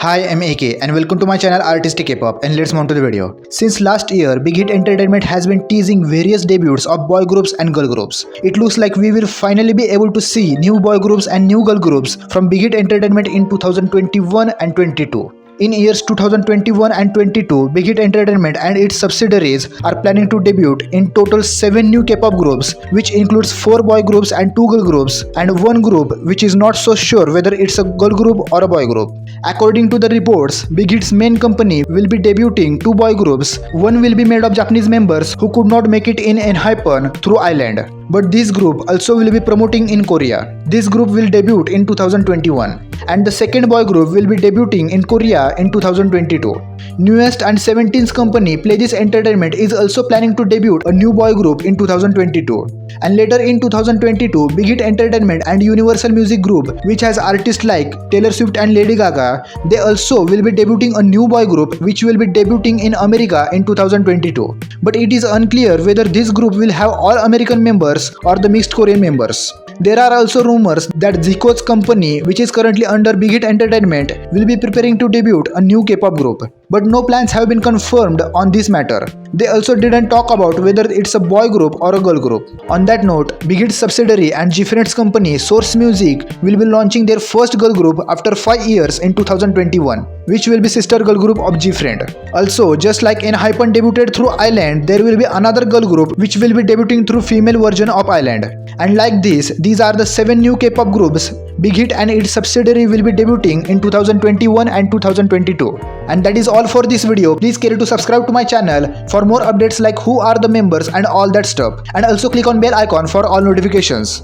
Hi, I'm AK and welcome to my channel Artistic K-pop, and let's move on to the video. Since last year, Big Hit Entertainment has been teasing various debuts of boy groups and girl groups. It looks like we will finally be able to see new boy groups and new girl groups from Big Hit Entertainment in 2021 and 22. In years 2021 and 22, Big Hit Entertainment and its subsidiaries are planning to debut in total 7 new K-pop groups, which includes 4 boy groups and 2 girl groups, and 1 group which is not so sure whether it's a girl group or a boy group. According to the reports, Big Hit's main company will be debuting 2 boy groups. One will be made of Japanese members who could not make it in ENHYPEN through Island. But this group also will be promoting in Korea. This group will debut in 2021. And the second boy group will be debuting in Korea in 2022. Newest and 17th company Pledis Entertainment is also planning to debut a new boy group in 2022. And later in 2022, Big Hit Entertainment and Universal Music Group, which has artists like Taylor Swift and Lady Gaga, they also will be debuting a new boy group which will be debuting in America in 2022. But it is unclear whether this group will have all American members or the mixed Korean members. There are also rumors that Zico's company, which is currently under Big Hit Entertainment, will be preparing to debut a new K-pop group. But no plans have been confirmed on this matter. They also didn't talk about whether it's a boy group or a girl group. On that note, Big Hit's subsidiary and G-Friend's company Source Music will be launching their first girl group after 5 years in 2021, which will be sister girl group of G-Friend. Also, just like ENHYPEN debuted through Island, there will be another girl group which will be debuting through female version of Island. And like this, these are the 7 new K-pop groups Big Hit and its subsidiary will be debuting in 2021 and 2022. And that is all for this video. Please care to subscribe to my channel for more updates like who are the members and all that stuff. And also click on bell icon for all notifications.